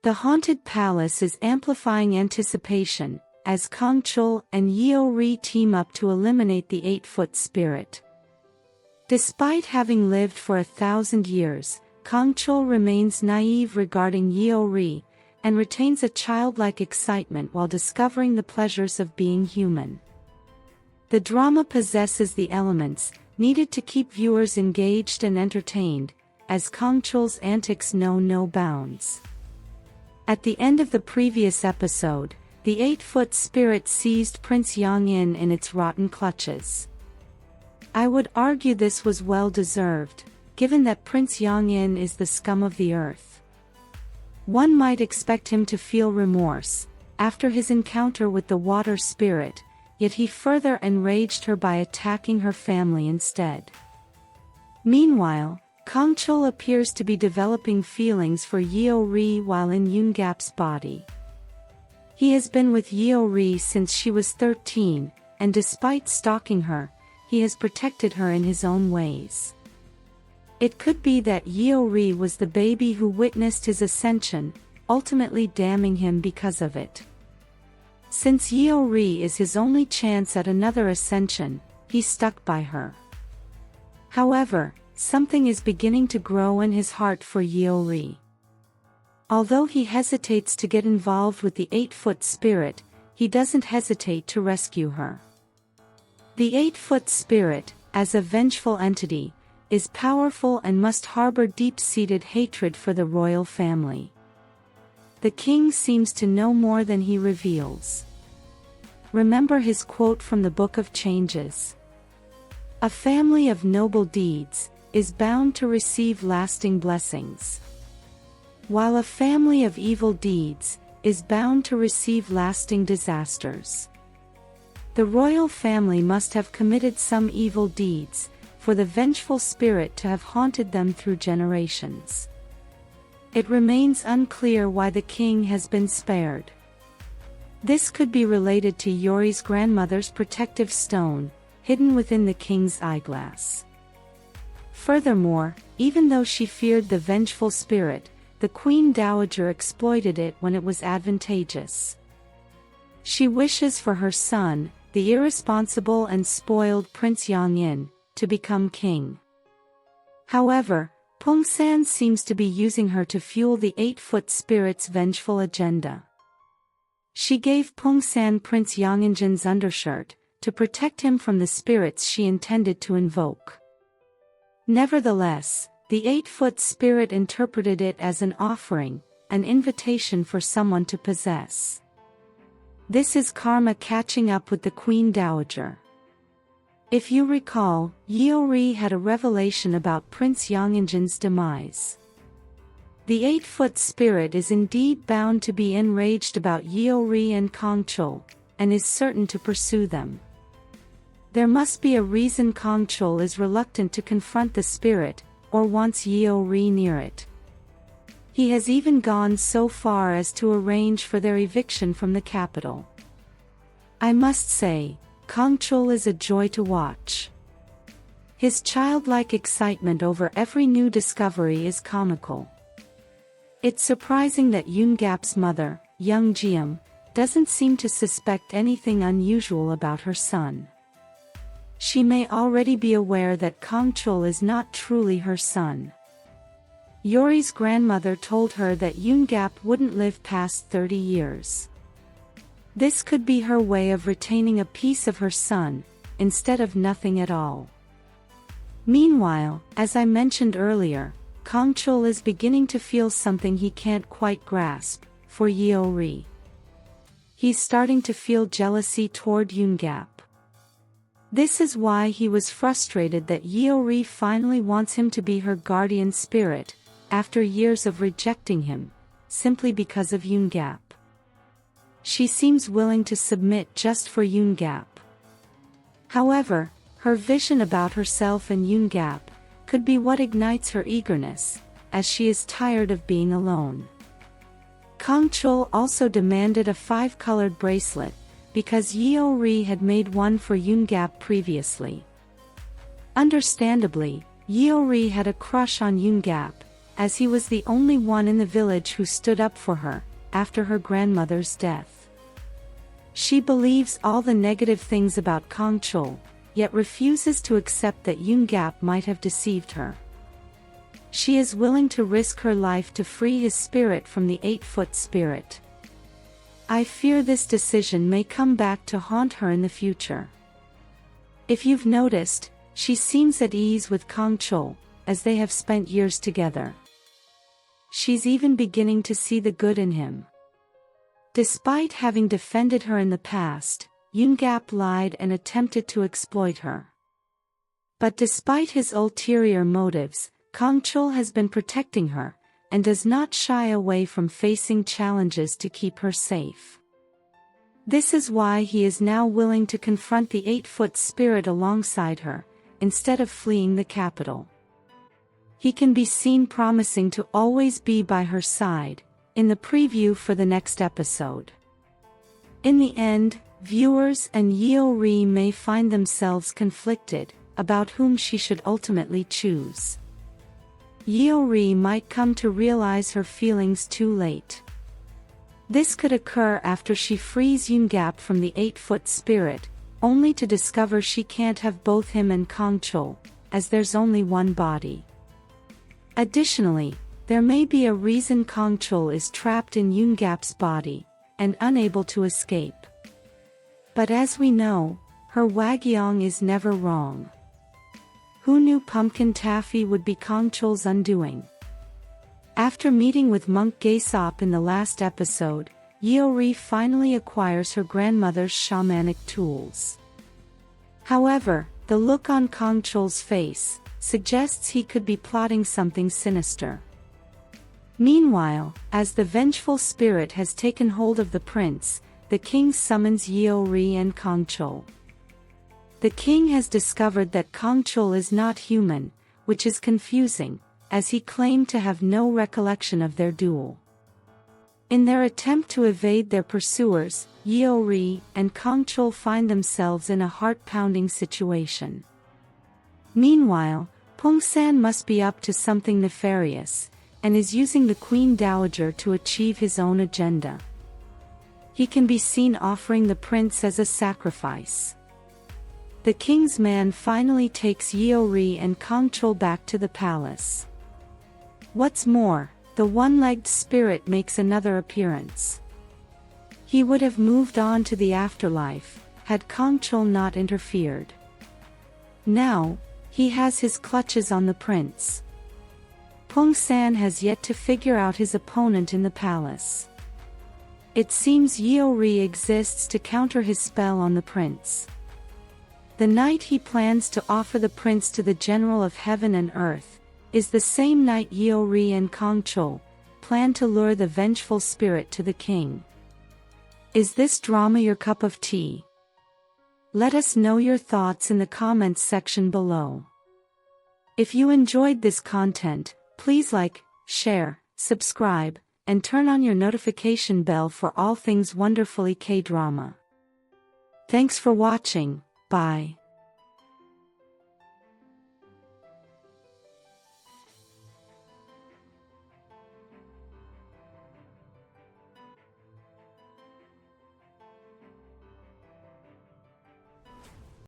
The haunted palace is amplifying anticipation, as KangChul and YeoRi team up to eliminate the 8-foot spirit. Despite having lived for 1,000 years, KangChul remains naive regarding YeoRi, and retains a childlike excitement while discovering the pleasures of being human. The drama possesses the elements needed to keep viewers engaged and entertained, as KangChul's antics know no bounds. At the end of the previous episode, the 8-foot spirit seized Prince YeongIn in its rotten clutches. I would argue this was well deserved, given that Prince YeongIn is the scum of the earth. One might expect him to feel remorse after his encounter with the water spirit, yet he further enraged her by attacking her family instead. Meanwhile, KangChul appears to be developing feelings for YeoRi while in Yoongap's body. He has been with YeoRi since she was 13, and despite stalking her, he has protected her in his own ways. It could be that YeoRi was the baby who witnessed his ascension, ultimately damning him because of it. Since YeoRi is his only chance at another ascension, he stuck by her. However, something is beginning to grow in his heart for YeoRi. Although he hesitates to get involved with the 8-foot spirit, he doesn't hesitate to rescue her. The 8-foot spirit, as a vengeful entity, is powerful and must harbor deep-seated hatred for the royal family. The king seems to know more than he reveals. Remember his quote from the Book of Changes. "A family of noble deeds is bound to receive lasting blessings, while a family of evil deeds is bound to receive lasting disasters." The royal family must have committed some evil deeds, for the vengeful spirit to have haunted them through generations. It remains unclear why the king has been spared. This could be related to YeoRi's grandmother's protective stone, hidden within the king's eyeglass. Furthermore, even though she feared the vengeful spirit, the Queen Dowager exploited it when it was advantageous. She wishes for her son, the irresponsible and spoiled Prince YeongIn, to become king. However, Pongsan seems to be using her to fuel the 8-foot spirit's vengeful agenda. She gave Pongsan Prince YeongIn's undershirt, to protect him from the spirits she intended to invoke. Nevertheless, the 8-foot spirit interpreted it as an offering, an invitation for someone to possess. This is karma catching up with the Queen Dowager. If you recall, YeoRi had a revelation about Prince YeongIn's demise. The 8-foot spirit is indeed bound to be enraged about YeoRi and KangChul, and is certain to pursue them. There must be a reason KangChul is reluctant to confront the spirit, or wants YeoRi near it. He has even gone so far as to arrange for their eviction from the capital. I must say, KangChul is a joy to watch. His childlike excitement over every new discovery is comical. It's surprising that Yoongap's mother, Young, doesn't seem to suspect anything unusual about her son. She may already be aware that KangChul is not truly her son. YeoRi's grandmother told her that Yoongap wouldn't live past 30 years. This could be her way of retaining a piece of her son, instead of nothing at all. Meanwhile, as I mentioned earlier, KangChul is beginning to feel something he can't quite grasp, for YeoRi. He's starting to feel jealousy toward Yoongap. This is why he was frustrated that YeoRi finally wants him to be her guardian spirit, after years of rejecting him, simply because of Yoongap. She seems willing to submit just for Yoongap. However, her vision about herself and Yoongap could be what ignites her eagerness, as she is tired of being alone. KangChul also demanded a 5-colored bracelet, because YeoRi had made one for Yoongap previously. Understandably, YeoRi had a crush on Yoongap, as he was the only one in the village who stood up for her, after her grandmother's death. She believes all the negative things about KangChul, yet refuses to accept that YeoRi might have deceived her. She is willing to risk her life to free his spirit from the 8-foot spirit. I fear this decision may come back to haunt her in the future. If you've noticed, she seems at ease with KangChul, as they have spent years together. She's even beginning to see the good in him. Despite having defended her in the past, YeoRi lied and attempted to exploit her. But despite his ulterior motives, KangChul has been protecting her, and does not shy away from facing challenges to keep her safe. This is why he is now willing to confront the 8-foot spirit alongside her, instead of fleeing the capital. He can be seen promising to always be by her side, in the preview for the next episode. In the end, viewers and YeoRi may find themselves conflicted about whom she should ultimately choose. YeoRi might come to realize her feelings too late. This could occur after she frees YeoRi from the 8-foot spirit, only to discover she can't have both him and KangChul, as there's only one body. Additionally, there may be a reason KangChul is trapped in YeoRi's body, and unable to escape. But as we know, her Wagyeong is never wrong. Who knew pumpkin taffy would be KangChul's undoing? After meeting with monk Gaesop in the last episode, YeoRi finally acquires her grandmother's shamanic tools. However, the look on KangChul's face suggests he could be plotting something sinister. Meanwhile, as the vengeful spirit has taken hold of the prince, the king summons YeoRi and KangChul. The king has discovered that KangChul is not human, which is confusing, as he claimed to have no recollection of their duel. In their attempt to evade their pursuers, YeoRi and KangChul find themselves in a heart-pounding situation. Meanwhile, Pungsan must be up to something nefarious, and is using the Queen Dowager to achieve his own agenda. He can be seen offering the prince as a sacrifice. The king's man finally takes YeoRi and KangChul back to the palace. What's more, the one-legged spirit makes another appearance. He would have moved on to the afterlife, had KangChul not interfered. Now, he has his clutches on the prince. Pungsan has yet to figure out his opponent in the palace. It seems YeoRi exists to counter his spell on the prince. The night he plans to offer the prince to the general of heaven and earth, is the same night YeoRi and KangChul plan to lure the vengeful spirit to the king. Is this drama your cup of tea? Let us know your thoughts in the comments section below. If you enjoyed this content, please like, share, subscribe, and turn on your notification bell for all things wonderfully K-drama. Thanks for watching. Bye.